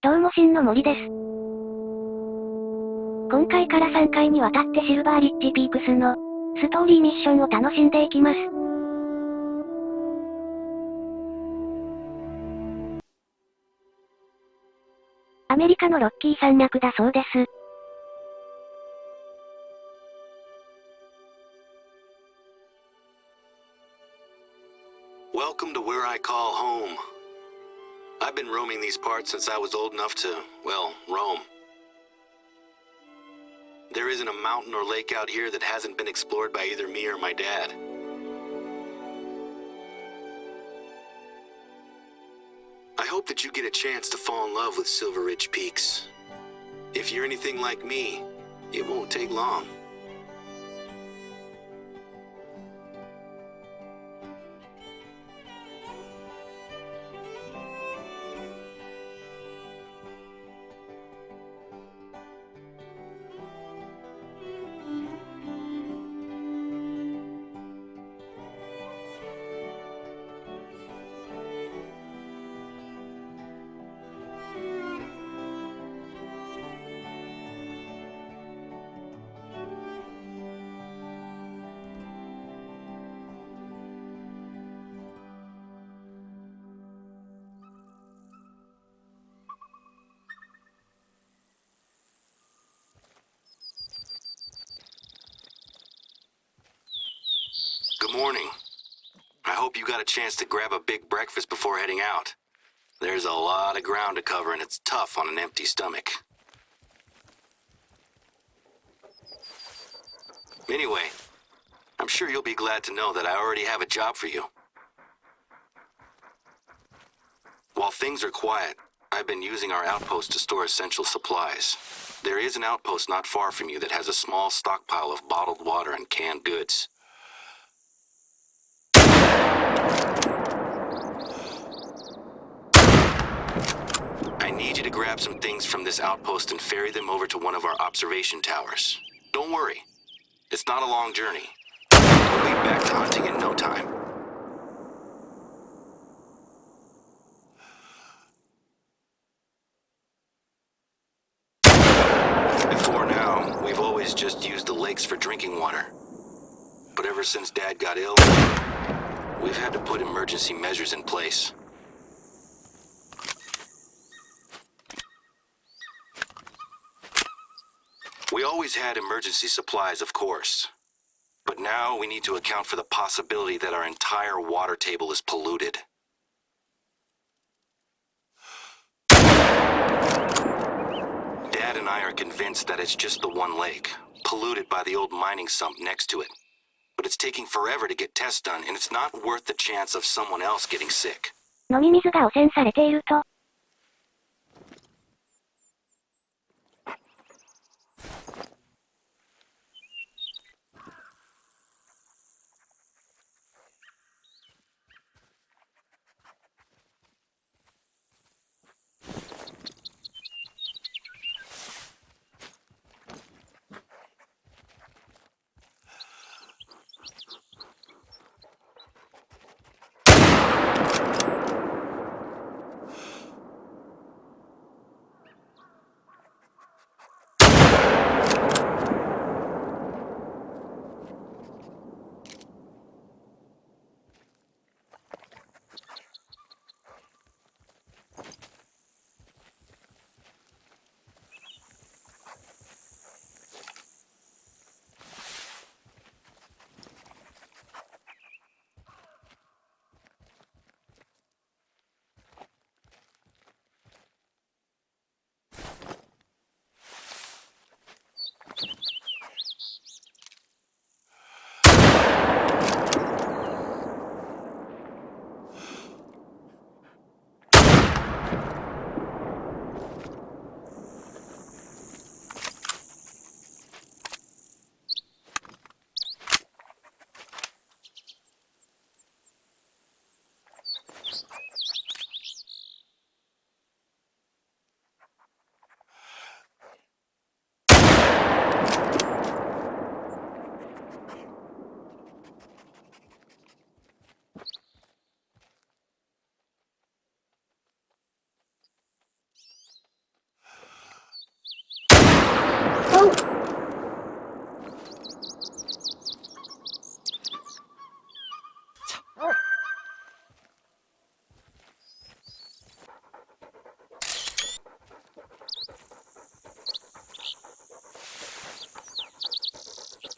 どうも真の森です。今回から3回にわたってシルバーリッジピークスのストーリーミッションを楽しんでいきます。アメリカのロッキー山脈だそうです。Welcome to where I call home. I've been roaming these parts since I was old enough to, well, roam. There isn't a mountain or lake out here that hasn't been explored by either me or my dad. I hope that you get a chance to fall in love with Silver Ridge Peaks. If you're anything like me, it won't take long. Good morning. I hope you got a chance to grab a big breakfast before heading out. There's a lot of ground to cover and it's tough on an empty stomach. Anyway, I'm sure you'll be glad to know that I already have a job for you. While things are quiet, I've been using our outpost to store essential supplies. There is an outpost not far from you that has a small stockpile of bottled water and canned goods. I need you to grab some things from this outpost and ferry them over to one of our observation towers. Don't worry, it's not a long journey. We'll be back to hunting in no time. Before now, we've always just used the lakes for drinking water. But ever since Dad got ill, we've had to put emergency measures in place. We always had emergency supplies, of course. But now we need to account for the possibility that our entire water table is polluted. Dad and I are convinced that it's just the one lake, polluted by the old mining sump next to it. But it's taking forever to get tests done, and it's not worth the chance of someone else getting sick. 飲み水が汚染されていると、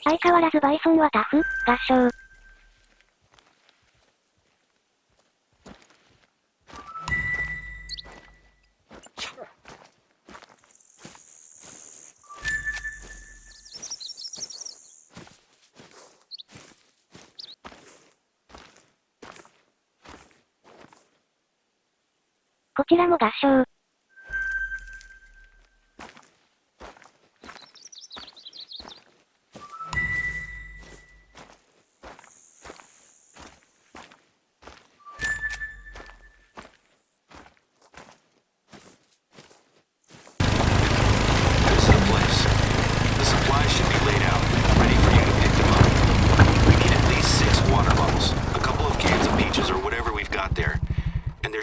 相変わらずバイソンはタフ、合唱。こちらも合唱。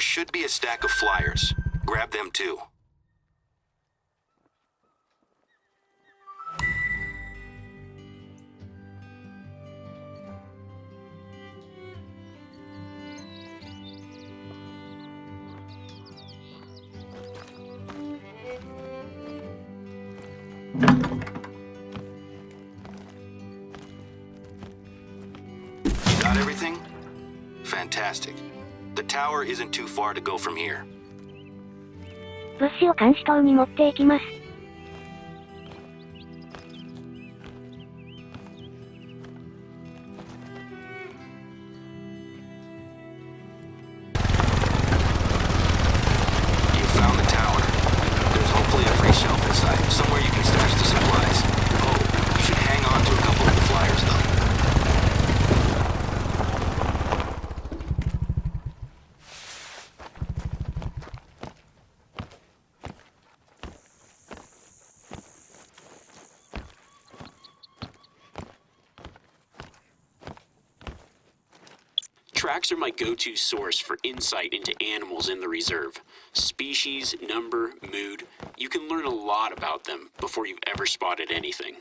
Should be a stack of flyers. Grab them too. You got everything? Fantastic. The tower isn't too far to go from here. 物資を監視塔に持っていきます。You found the tower. There's hopefully a free shelf inside, somewhere you can stash the supplies. Oh, you should hang on to a couple of the flyers though. Tracks are my go-to source for insight into animals in the reserve. Species, number, mood. You can learn a lot about them before you've ever spotted anything.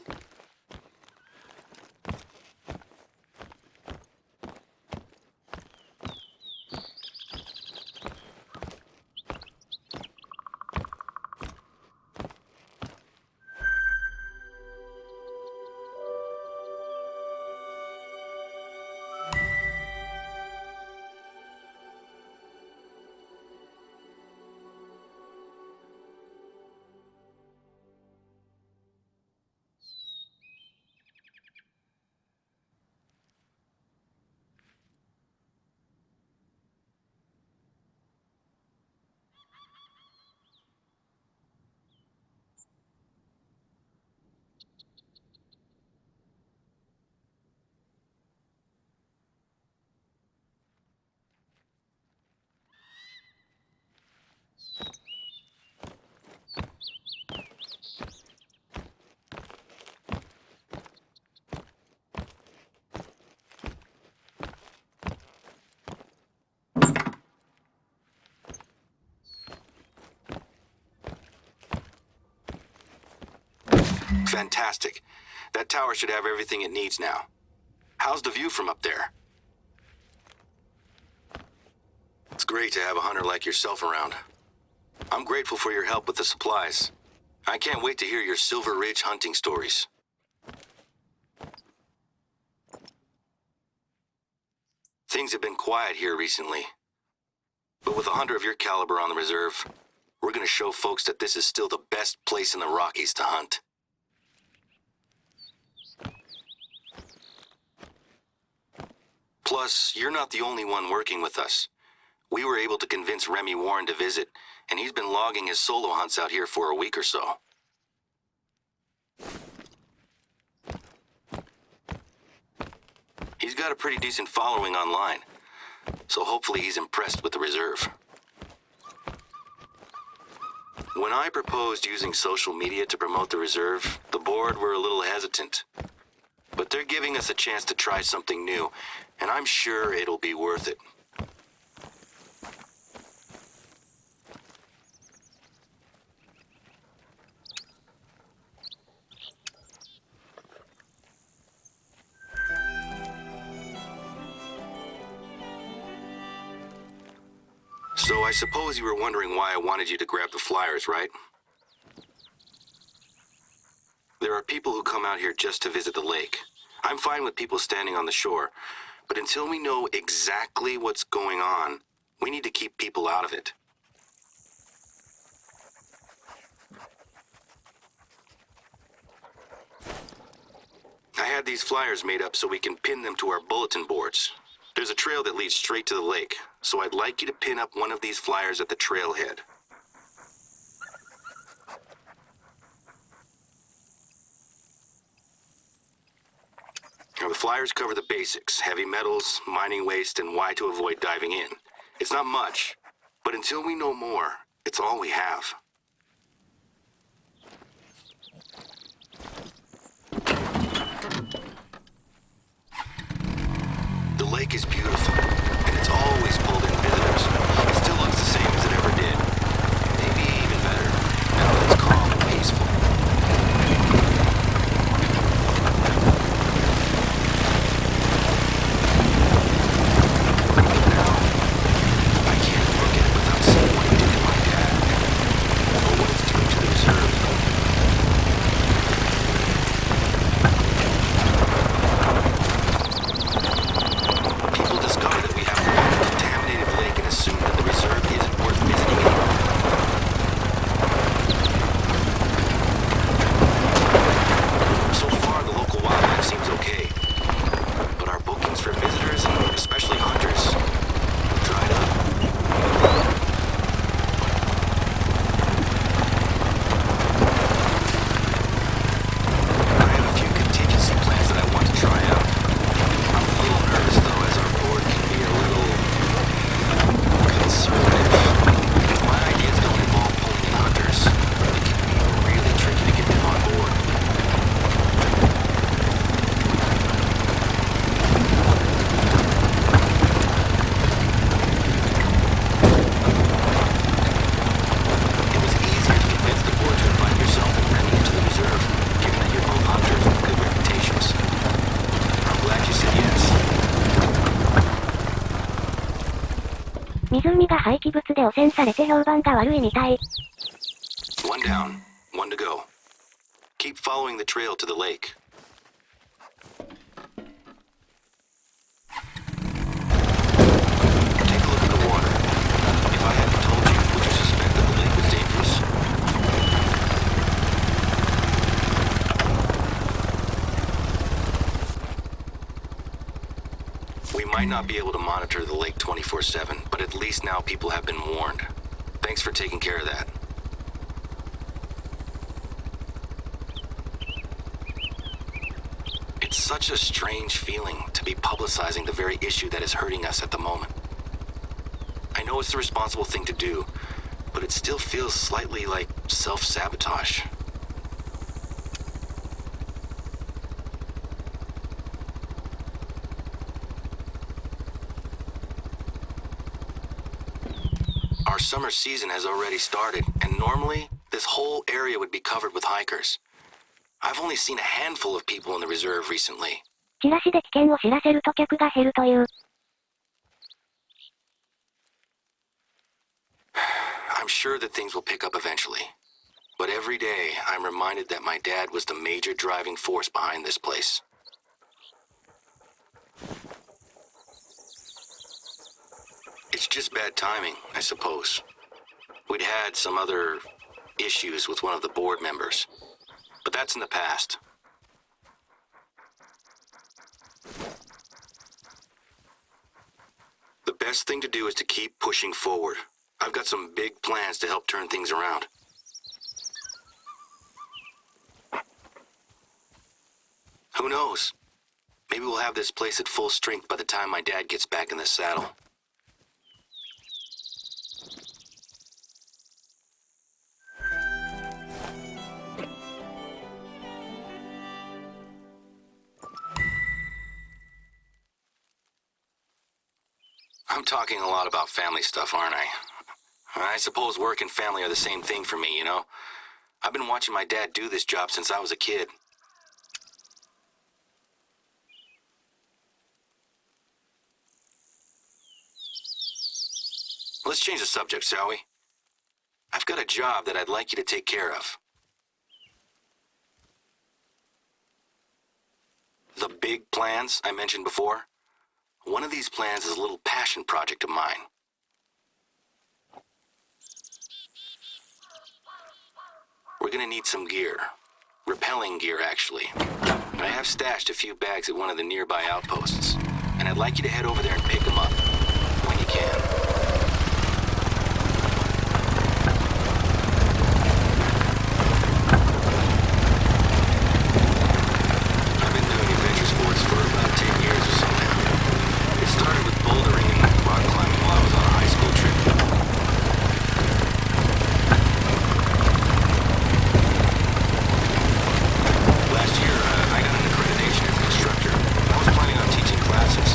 Fantastic. That tower should have everything it needs now. How's the view from up there? It's great to have a hunter like yourself around. I'm grateful for your help with the supplies. I can't wait to hear your Silver Ridge hunting stories. Things have been quiet here recently. But with a hunter of your caliber on the reserve, we're gonna show folks that this is still the best place in the Rockies to hunt. Plus, you're not the only one working with us. We were able to convince Remy Warren to visit, and he's been logging his solo hunts out here for a week or so. He's got a pretty decent following online, so hopefully he's impressed with the reserve. When I proposed using social media to promote the reserve, the board were a little hesitant. But they're giving us a chance to try something new, and I'm sure it'll be worth it. So I suppose you were wondering why I wanted you to grab the flyers, right? There are people who come out here just to visit the lake, I'm fine with people standing on the shore, but until we know exactly what's going on, we need to keep people out of it. I had these flyers made up so we can pin them to our bulletin boards. There's a trail that leads straight to the lake, so I'd like you to pin up one of these flyers at the trailhead. Now, the flyers cover the basics: heavy metals, mining waste, and why to avoid diving in. It's not much, but until we know more, it's all we have. The lake is beautiful, and it's always pulled in visitors. It still looks the same as it ever did. Maybe even better, now that it's calm and peaceful. Now, I can't look at it without seeing what it did to my dad, or what it's doing to the reserve. People discover that we have a contaminated lake and assume that the reserve isn't worth visiting anymore. So far, the local wildlife seems okay, but our bookings for visitors, and especially hunters, have dried up. I have a few contingency plans that I want to try out. I'm a little nervous, though, as our board can be a little conservative. If my ideas don't involve pulling in hunters, it can be really tricky to get them on board. It was easier to convince the board to invite yourself and Remy into the reserve, given that you're both hunters with good reputations. I'm glad you said yes. 湖が廃棄物で汚染されて評判が悪いみたい。One down, one to go. Keep following the trail to the lake. Take a look at the water. If I hadn't told you, would you suspect that the lake was dangerous? We might not be able to monitor the lake 24/7, but at least now people have been warned. Thanks for taking care of that. It's such a strange feeling to be publicizing the very issue that is hurting us at the moment. I know it's the responsible thing to do, but it still feels slightly like self-sabotage. Our summer season has already started, and normally, this whole area would be covered with hikers. I've only seen a handful of people in the reserve recently. チラシで危険を知らせると客が減るという。I'm sure that things will pick up eventually. But every day, I'm reminded that my dad was the major driving force behind this place. It's just bad timing, I suppose. We'd had some other issues with one of the board members, but that's in the past. The best thing to do is to keep pushing forward. I've got some big plans to help turn things around. Who knows? Maybe we'll have this place at full strength by the time my dad gets back in the saddle. I'm talking a lot about family stuff, aren't I? I suppose work and family are the same thing for me, you know? I've been watching my dad do this job since I was a kid. Let's change the subject, shall we? I've got a job that I'd like you to take care of. The big plans I mentioned before? One of these plans is a little passion project of mine. We're gonna need some gear. Rappelling gear, actually. I have stashed a few bags at one of the nearby outposts, and I'd like you to head over there and pick them up when you can. I've been doing adventure sports for about 10 years or so now. It started with bouldering and rock climbing while I was on a high school trip. Last year, I got an accreditation as an instructor. I was planning on teaching classes.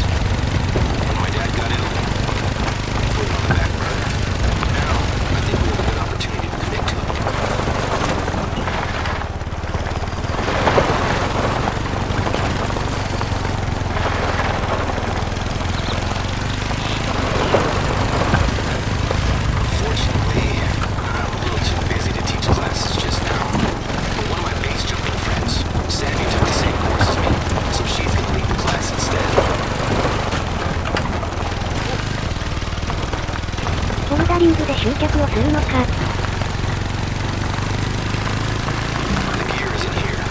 When my dad got ill, I put it on the back burner. Now, I think we have a good opportunity to commit to it. Unfortunately, I'm a little too busy to teach classes just now. But one of my base jumping friends, Sammy, took the same course as me, so she's gonna lead the class instead. ボルダリングで集客をするのか。The gear is in here.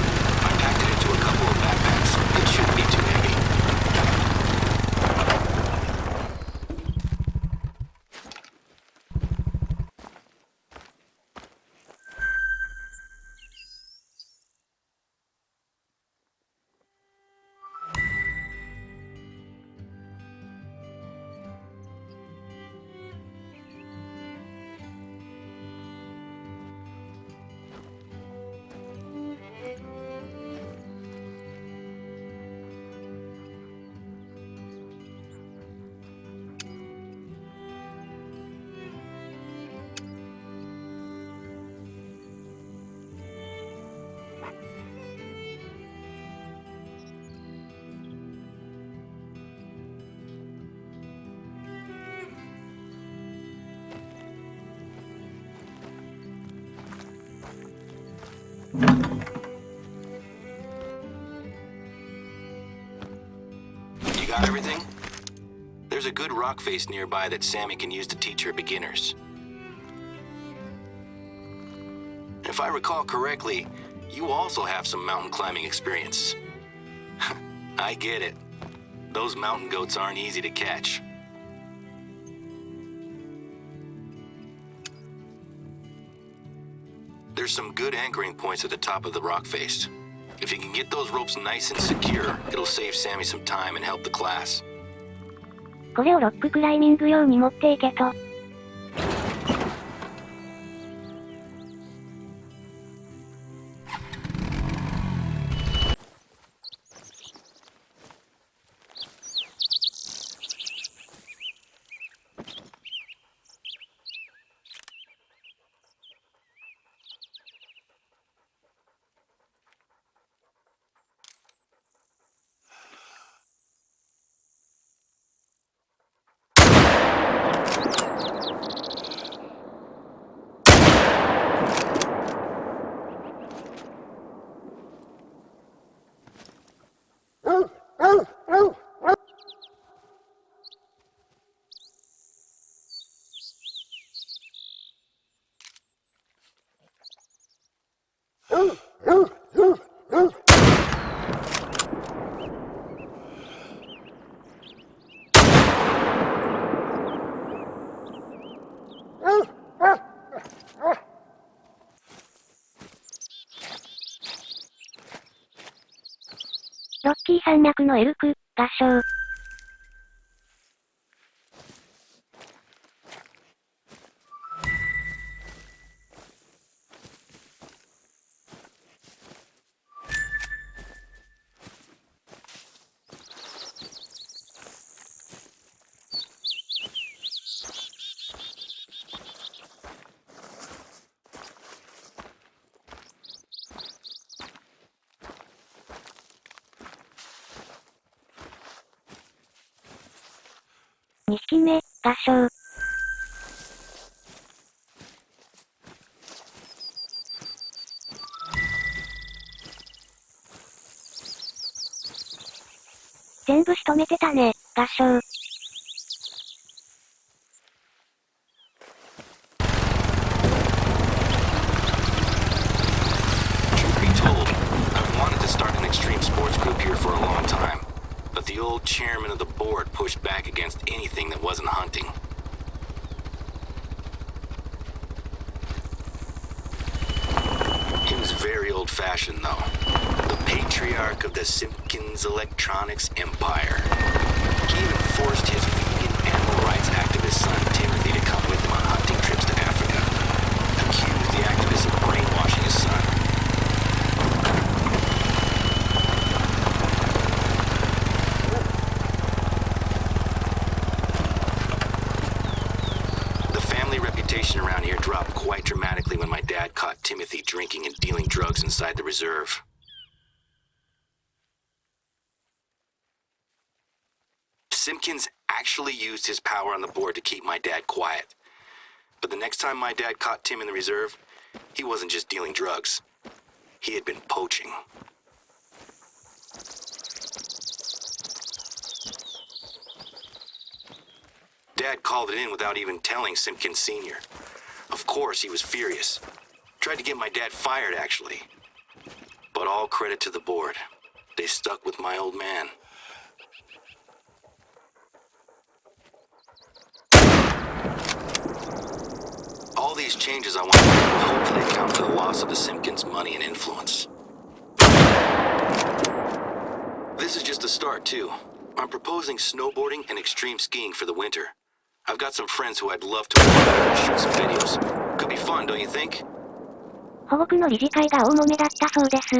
I packed it into a couple of backpacks. It shouldn't be too heavy. You got everything? There's a good rock face nearby that Sammy can use to teach her beginners. If I recall correctly, you also have some mountain climbing experience. I get it. Those mountain goats aren't easy to catch. There's some good anchoring points at the top of the rock face. If you can get those ropes nice and secure, it'll save Sammy some time and help the class. これをロッククライミング用に持っていけと。ロッキー山脈のエルク、合唱。2匹目、合唱。全部仕留めてたね、合唱。Truth be told, I've wanted to start an extreme sports group here for a long time, but the old chairman of the board pushed back against anything that wasn't hunting. He was very old-fashioned, though. The patriarch of the Simpkins Electronics Empire. He even forced his vegan animal rights activist son Timothy to come with him on hunting trips to Africa. Accused the activist of brainwashing his son. The family reputation around here dropped quite dramatically when my dad caught Timothy drinking and dealing drugs inside the reserve. Simpkins actually used his power on the board to keep my dad quiet. But the next time my dad caught Tim in the reserve, he wasn't just dealing drugs. He had been poaching. Dad called it in without even telling Simpkins Sr. Of course, he was furious. Tried to get my dad fired, actually. But all credit to the board. They stuck with my old man. All these changes I want to make will hopefully account for the loss of the Simpkins' money and influence. This is just the start, too. I'm proposing snowboarding and extreme skiing for the winter. I've got some friends who I'd love to shoot some videos. Could be fun, don't you think? 保護区の理事会が大揉めだったそうです。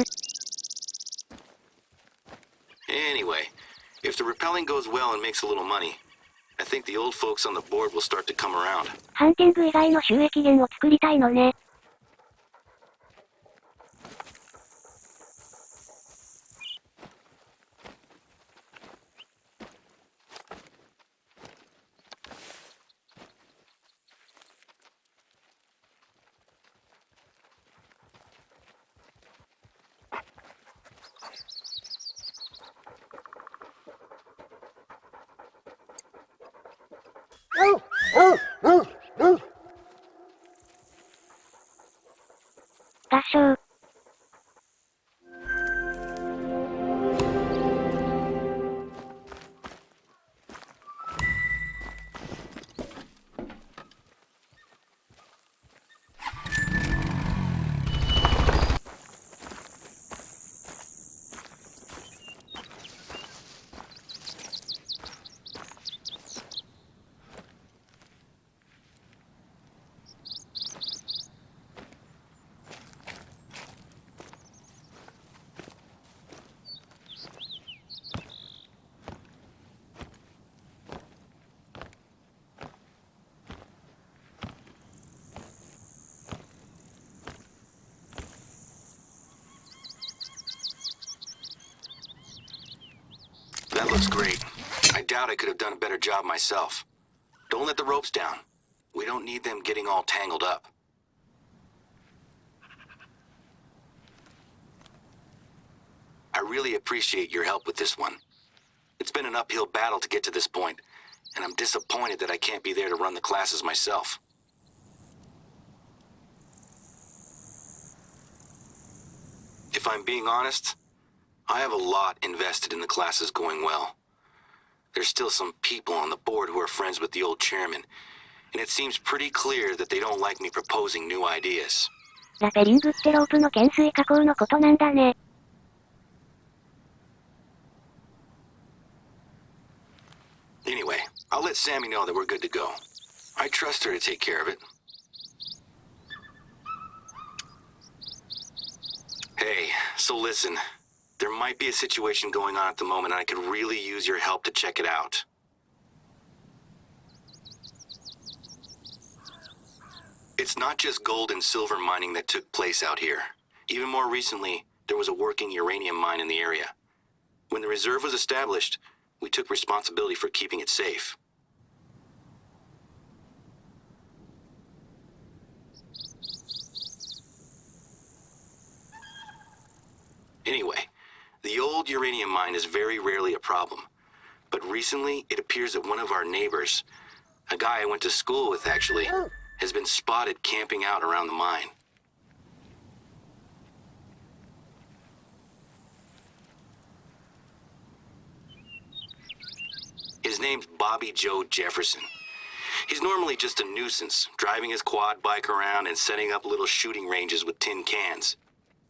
Anyway, if the rappelling goes well and makes a little money, I think the old folks on the board will start to come around. ハンティング以外の収益源を作りたいのね。合唱。That looks great. I doubt I could have done a better job myself. Don't let the ropes down. We don't need them getting all tangled up. I really appreciate your help with this one. It's been an uphill battle to get to this point, and I'm disappointed that I can't be there to run the classes myself. If I'm being honest, I have a lot invested in the classes going well. There's still some people on the board who are friends with the old chairman, and it seems pretty clear that they don't like me proposing new ideas. ラペリングってロープの懸垂加工のことなんだね。Anyway, I'll let Sammy know that we're good to go. I trust her to take care of it. Hey, so listen. There might be a situation going on at the moment and I could really use your help to check it out. It's not just gold and silver mining that took place out here. Even more recently, there was a working uranium mine in the area. When the reserve was established, we took responsibility for keeping it safe. Anyway, the old uranium mine is very rarely a problem, recently it appears that one of our neighbors, a guy I went to school with actually, has been spotted camping out around the mine. His name's Bobby Joe Jefferson. He's normally just a nuisance, driving his quad bike around and setting up little shooting ranges with tin cans.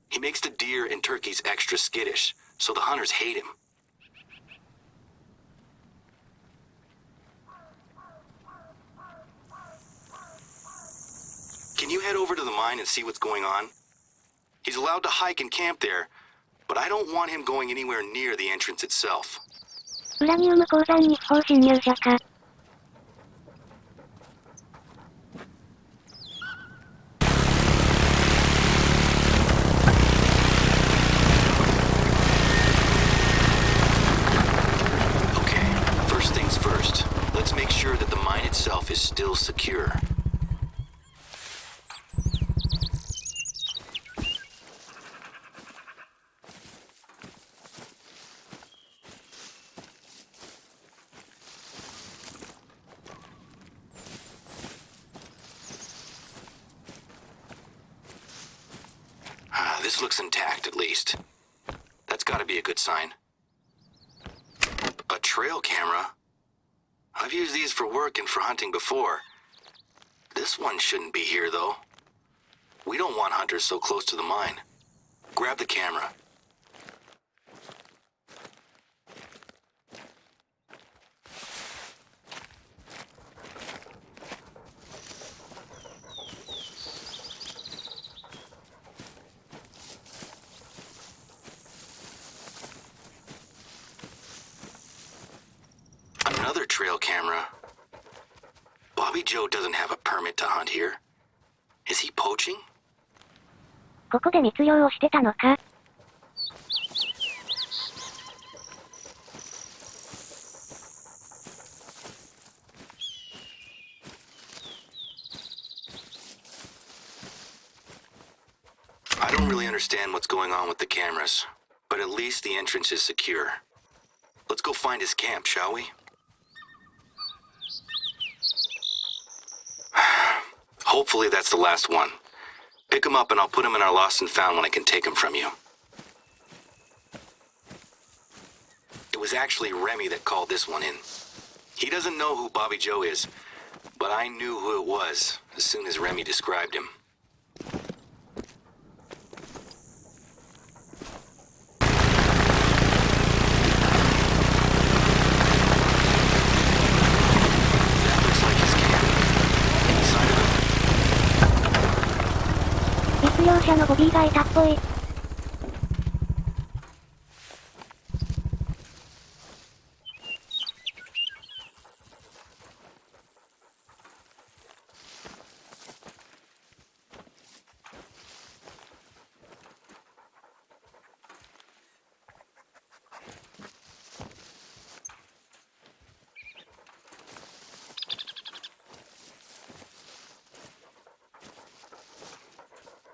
He makes the deer and turkeys extra skittish, so the hunters hate him. Can you head over to the mine and see what's going on? He's allowed to hike and camp there, but I don't want him going anywhere near the entrance itself. ウラニウム鉱山に不法侵入者か。Okay, first things first. Let's make sure that the mine itself is still secure. This looks intact, at least. That's gotta be a good sign. A trail camera? I've used these for work and for hunting before. This one shouldn't be here, though. We don't want hunters so close to the mine. Grab the camera. Another trail camera. Bobby Joe doesn't have a permit to hunt here. Is he poaching? ここで密漁をしてたのか。I don't really understand what's going on with the cameras, but at least the entrance is secure. Let's go find his camp, shall we? Hopefully that's the last one. Pick him up and I'll put him in our lost and found when I can take him from you. It was actually Remy that called this one in. He doesn't know who Bobby Joe is, but I knew who it was as soon as Remy described him. That looks like his camp. Inside of him. 密漁者のボディがいたっぽい。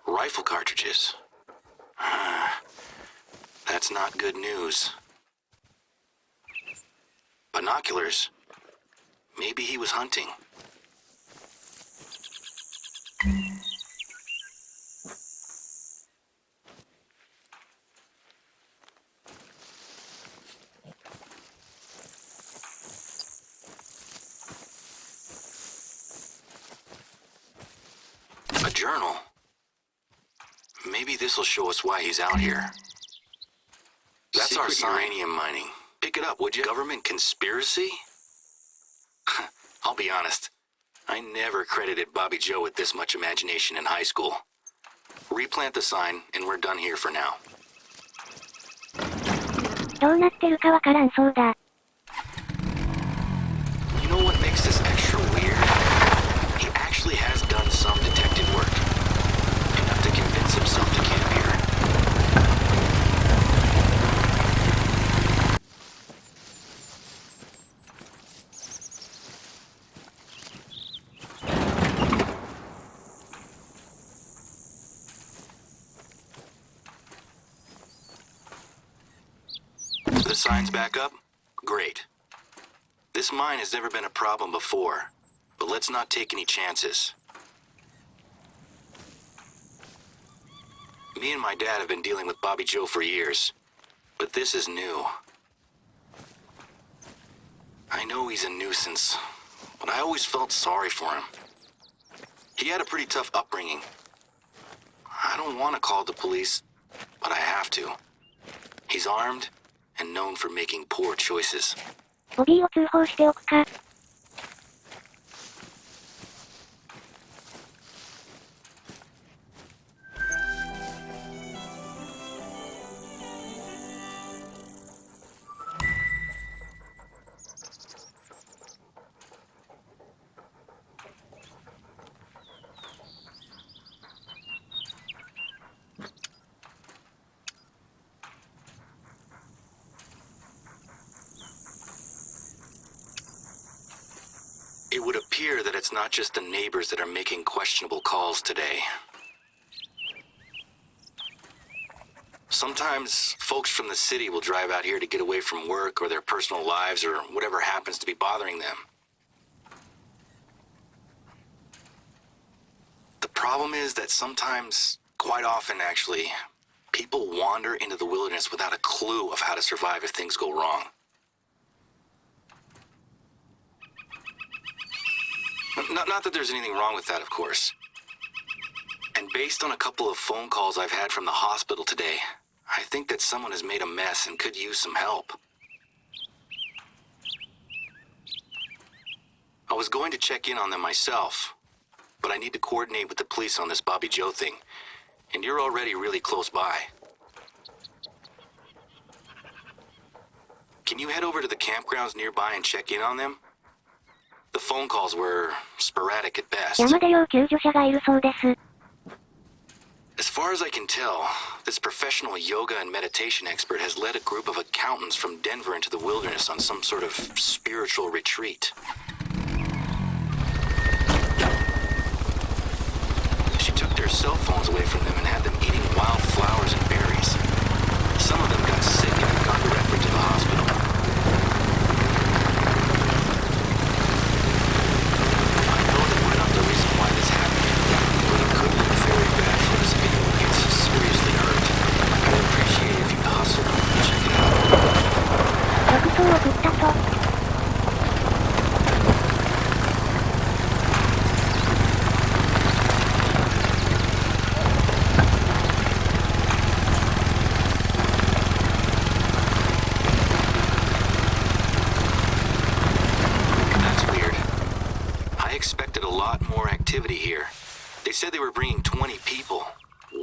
Rifle cartridges. That's not good news. Binoculars. Maybe he was hunting. A journal. Maybe this'll show us why he's out here. That's our uranium mining. Pick it up, would you? Government conspiracy? I'll be honest. I never credited Bobby Joe with this much imagination in high school. Replant the sign, and we're done here for now. どうなってるかわからんそうだ。You know what makes this extra weird? He actually has done some detective work. Enough to convince himself to camp here. The sign's back up? Great. This mine has never been a problem before, but let's not take any chances. Me and my dad have been dealing with Bobby Joe for years, but this is new. I know he's a nuisance, but I always felt sorry for him. He had a pretty tough upbringing. I don't want to call the police, but I have to. He's armed and known for making poor choices. ボビーを通報しておくか。It would appear that it's not just the neighbors that are making questionable calls today. Sometimes folks from the city will drive out here to get away from work or their personal lives or whatever happens to be bothering them. The problem is that sometimes, quite often actually, people wander into the wilderness without a clue of how to survive if things go wrong. Not that there's anything wrong with that, of course. And based on a couple of phone calls I've had from the hospital today, I think that someone has made a mess and could use some help. I was going to check in on them myself, but I need to coordinate with the police on this Bobby Joe thing, and you're already really close by. Can you head over to the campgrounds nearby and check in on them? The phone calls were sporadic at best. 山で要救助者がいるそうです。As far as I can tell, this professional yoga and meditation expert has led a group of accountants from Denver into the wilderness on some sort of spiritual retreat. She took their cell phones away from them and had them eating wild flowers and berries. Some of them got sick and have gone directly to the hospital. I know that we're not the reason why this happened, but it could look very bad for us if anyone gets seriously hurt. I'd appreciate it if you'd hustle and check it out. 毒素を送ったと。Activity here. They said they were bringing 20 people.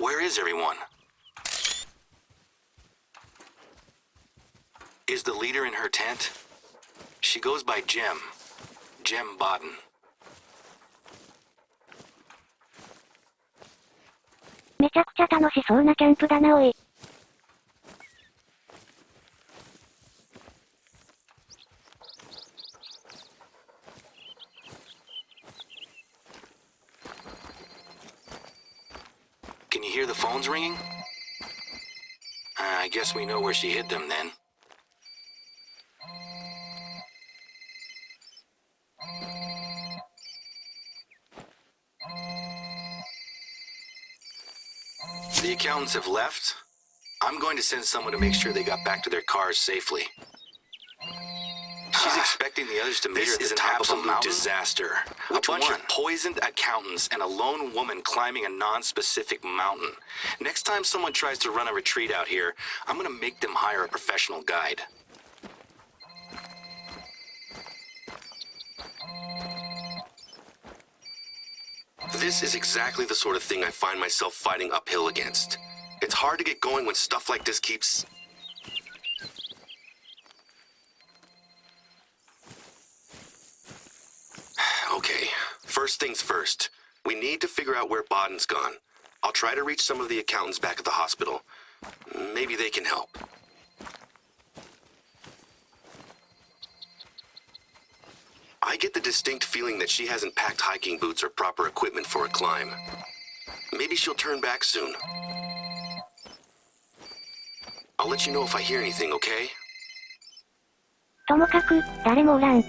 Where is everyone? Is the leader in her tent? She goes by Jem. Jem Bodden. めちゃくちゃ楽しそうなキャンプだなおい。Can you hear the phones ringing? I guess we know where she hid them then. The accountants have left. I'm going to send someone to make sure they got back to their cars safely. She's expecting the others to meet her at the top of a mountain. Disaster. A bunch of poisoned accountants and a lone woman climbing a non-specific mountain. Next time someone tries to run a retreat out here, I'm gonna make them hire a professional guide. This is exactly the sort of thing I find myself fighting uphill against. It's hard to get going when stuff like this keeps... Okay, first things first. We need to figure out where Bodden's gone. I'll try to reach some of the accountants back at the hospital. Maybe they can help. I get the distinct feeling that she hasn't packed hiking boots or proper equipment for a climb. Maybe she'll turn back soon. I'll let you know if I hear anything, okay? ともかく、誰もおらん。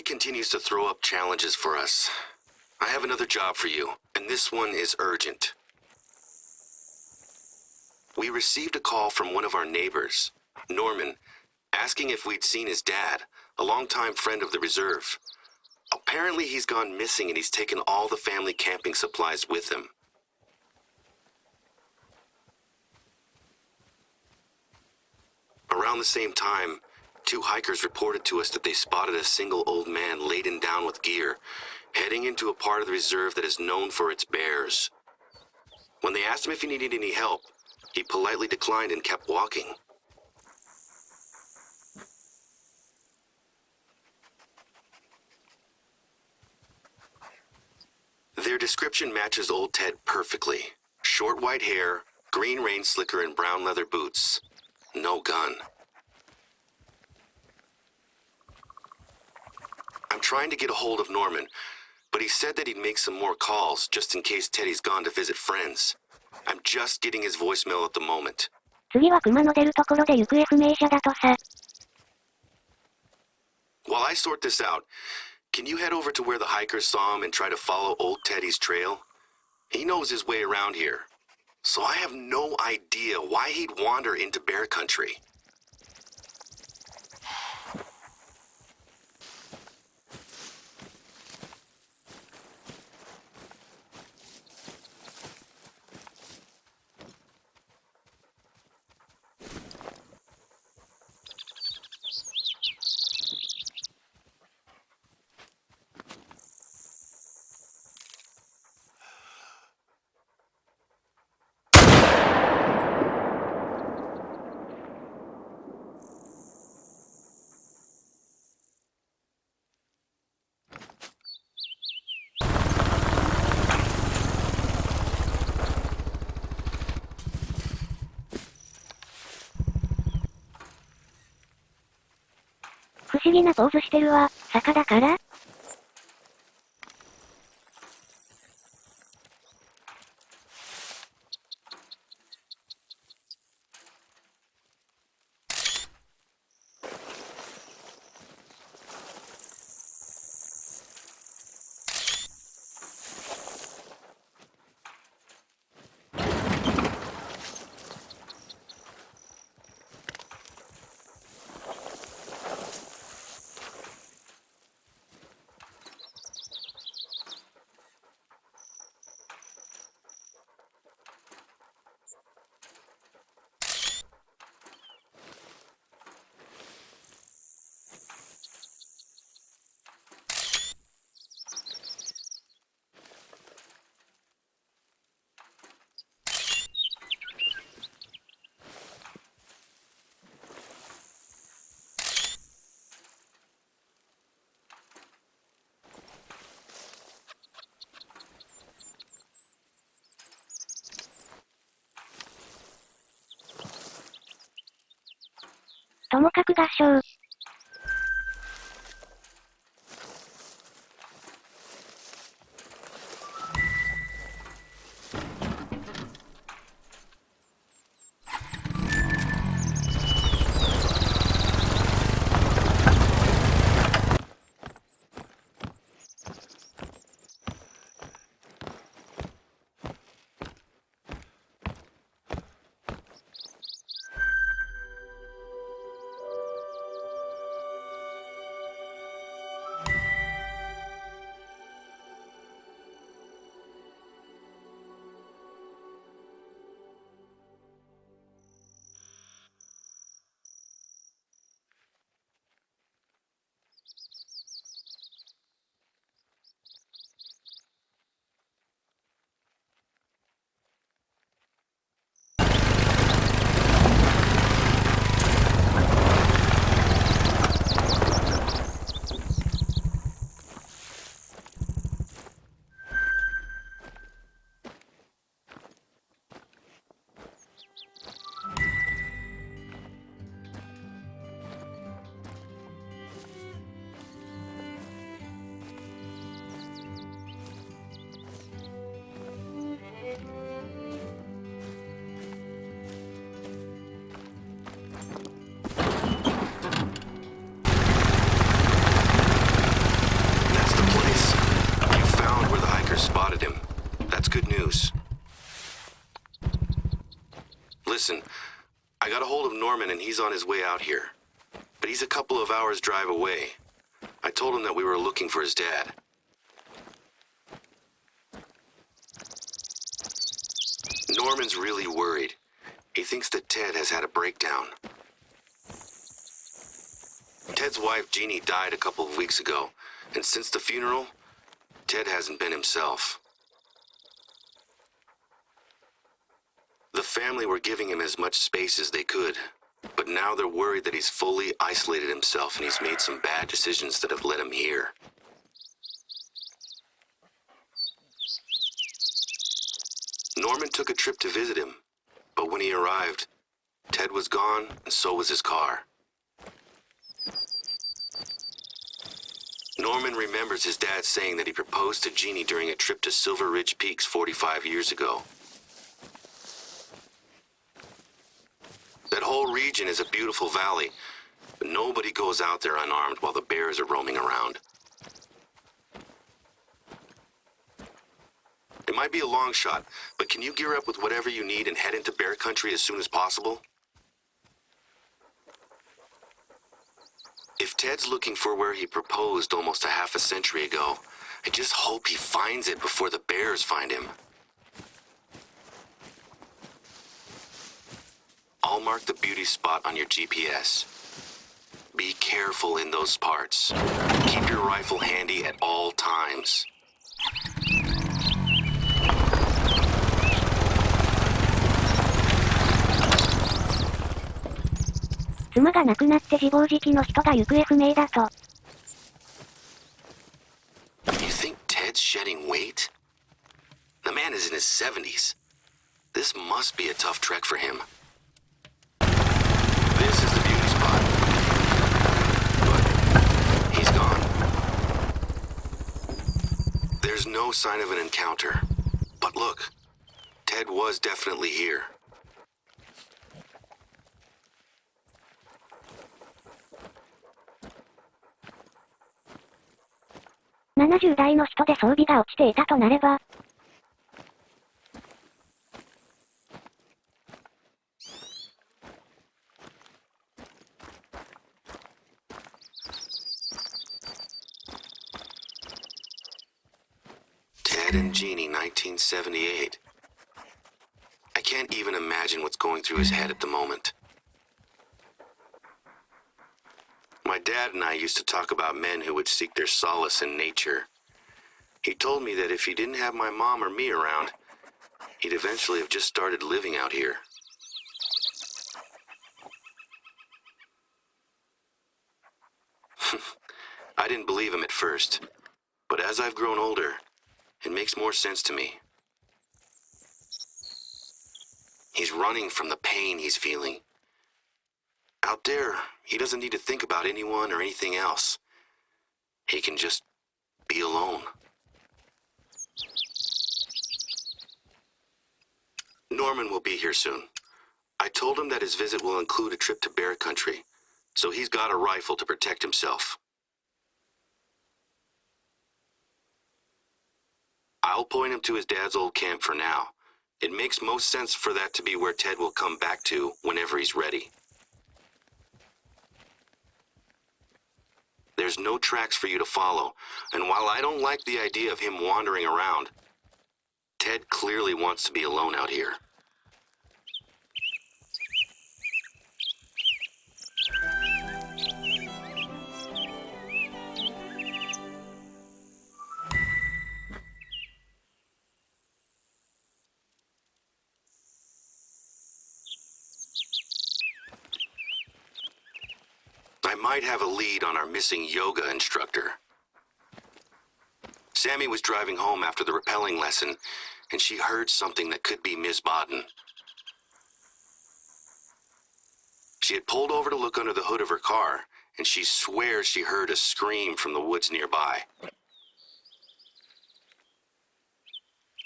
continues to throw up challenges for us. I have another job for you, and this one is urgent. We received a call from one of our neighbors, Norman, asking if we'd seen his dad, a longtime friend of the reserve. Apparently he's gone missing and he's taken all the family camping supplies with him. Around the same time, 2 hikers reported to us that they spotted a single old man laden down with gear, heading into a part of the reserve that is known for its bears. When they asked him if he needed any help, he politely declined and kept walking. Their description matches old Ted perfectly. Short white hair, green rain slicker, and brown leather boots. No gun. I'm trying to get a hold of Norman, but he said that he'd make some more calls just in case Teddy's gone to visit friends. I'm just getting his voicemail at the moment. 次は熊の出るところで行方不明者だとさ。While I sort this out, can you head over to where the hikers saw him and try to follow old Teddy's trail? He knows his way around here, so I have no idea why he'd wander into bear country.不思議なポーズしてるわ、坂だから？ともかく合唱。news. Listen, I got a hold of Norman and he's on his way out here. But he's a couple of hours drive away. I told him that we were looking for his dad. Norman's really worried. He thinks that Ted has had a breakdown. Ted's wife, Jeannie, died a couple of weeks ago, and since the funeral, Ted hasn't been himself. The family were giving him as much space as they could, but now they're worried that he's fully isolated himself and he's made some bad decisions that have led him here. Norman took a trip to visit him, but when he arrived, Ted was gone and so was his car. Norman remembers his dad saying that he proposed to Jeannie during a trip to Silver Ridge Peaks 45 years ago. That whole region is a beautiful valley, but nobody goes out there unarmed while the bears are roaming around. It might be a long shot, but can you gear up with whatever you need and head into bear country as soon as possible? If Ted's looking for where he proposed almost a half a century ago, I just hope he finds it before the bears find him. I'll mark the beauty spot on your GPS. Be careful in those parts. Keep your rifle handy at all times. You think Ted's shedding weight? The man is in his 70s. This must be a tough trek for him. This is the beauty spot. But he's gone. There's no sign of an encounter. But look, Ted was definitely here. $70台の人で装備が落ちていたとなれば、Ted and Jeannie, 1978. I can't even imagine what's going through his head at the moment. My dad and I used to talk about men who would seek their solace in nature. He told me that if he didn't have my mom or me around, he'd eventually have just started living out here. I didn't believe him at first, but as I've grown older, it makes more sense to me. He's running from the pain he's feeling. Out there, he doesn't need to think about anyone or anything else. He can just be alone. Norman will be here soon. I told him that his visit will include a trip to bear country, so he's got a rifle to protect himself. I'll point him to his dad's old camp for now. It makes most sense for that to be where Ted will come back to whenever he's ready. There's no tracks for you to follow, and while I don't like the idea of him wandering around, Ted clearly wants to be alone out here. I might have a lead on our missing yoga instructor. Sammy was driving home after the rappelling lesson, and she heard something that could be Miss Bodden. She had pulled over to look under the hood of her car, and she swears she heard a scream from the woods nearby.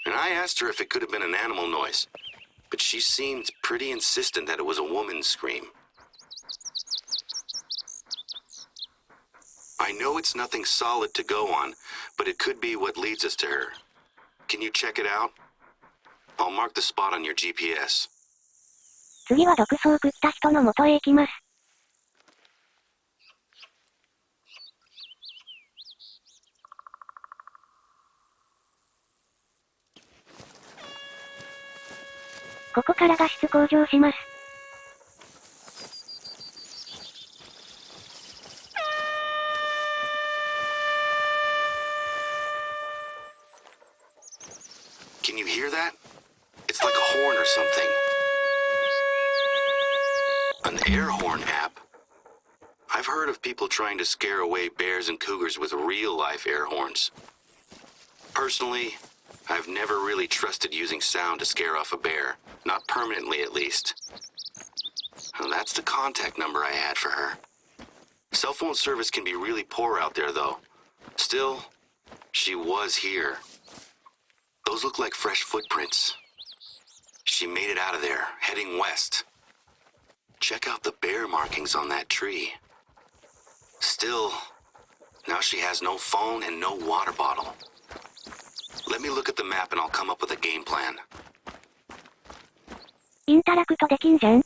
And I asked her if it could have been an animal noise, but she seemed pretty insistent that it was a woman's scream. I know it's nothing solid to go on, but it could be what leads us to her. Can you check it out? I'll mark the spot on your GPS. 次は毒草を食った人の元へ行きます。ここから脱出向上します。Can you hear that? It's like a horn or something. An air horn app? I've heard of people trying to scare away bears and cougars with real-life air horns. Personally, I've never really trusted using sound to scare off a bear. Not permanently, at least. Well, that's the contact number I had for her. Cell phone service can be really poor out there, though. Still, she was here. Those look like fresh footprints. She made it out of there, heading west. Check out the bear markings on that tree. Still, now she has no phone and no water bottle. Let me look at the map and I'll come up with a game plan. インタラクトできんじゃん。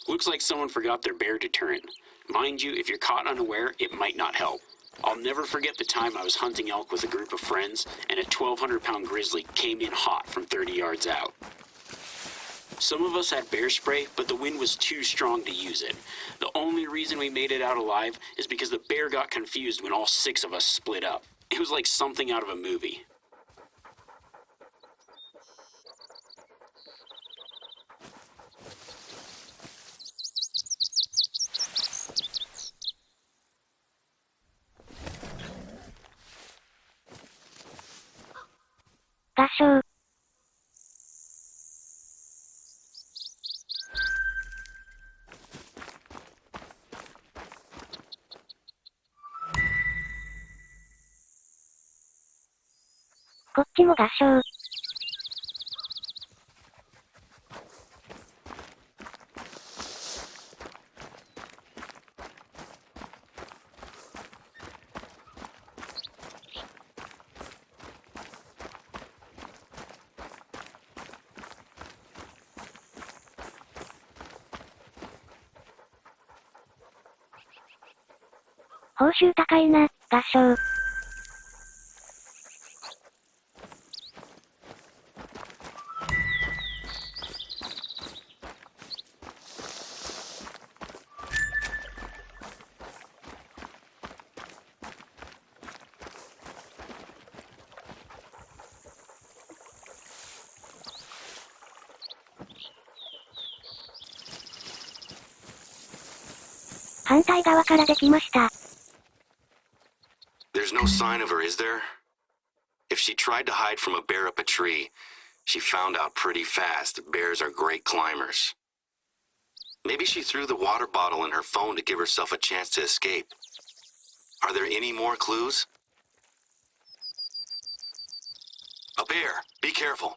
Looks like someone forgot their bear deterrent. Mind you, if you're caught unaware, it might not help. I'll never forget the time I was hunting elk with a group of friends, and a 1,200-pound grizzly came in hot from 30 yards out. Some of us had bear spray, but the wind was too strong to use it. The only reason we made it out alive is because the bear got confused when all 6 of us split up. It was like something out of a movie.合唱。こっちも合唱。報酬高いな、合唱。反対側からできました。There's no sign of her, is there? If she tried to hide from a bear up a tree, she found out pretty fast that bears are great climbers. Maybe she threw the water bottle and her phone to give herself a chance to escape. Are there any more clues? A bear! Be careful!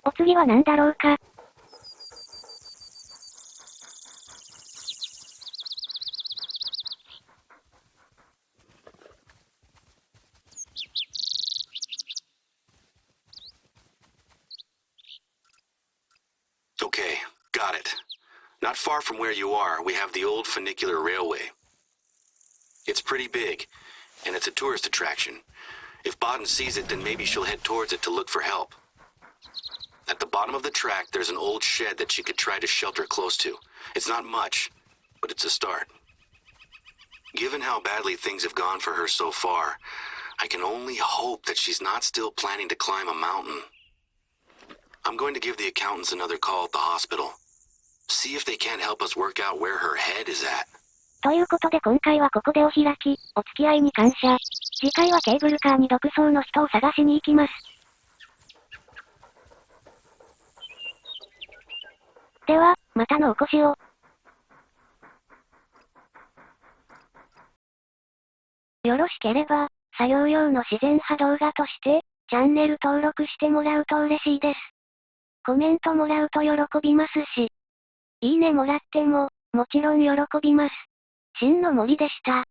お次は何だろうか。Okay, got it. Not far from where you are, we have the old funicular railway. It's pretty big, and it's a tourist attraction. If Baden sees it, then maybe she'll head towards it to look for help. At the bottom of the track, there's an old shed that she could try to shelter close to. It's not much, but it's a start. Given how badly things have gone for her so far, I can only hope that she's not still planning to climb a mountain. I'm going to give the accountants another call at the hospital. See if they can't help us work out where her head is at. ということで今回はここでお開き、お付き合いに感謝。次回はケーブルカーに独走の人を探しに行きます。では、またのお越しを。よろしければ、作業用の自然派動画として、チャンネル登録してもらうと嬉しいです。コメントもらうと喜びますし、いいねもらっても、もちろん喜びます。真の森でした。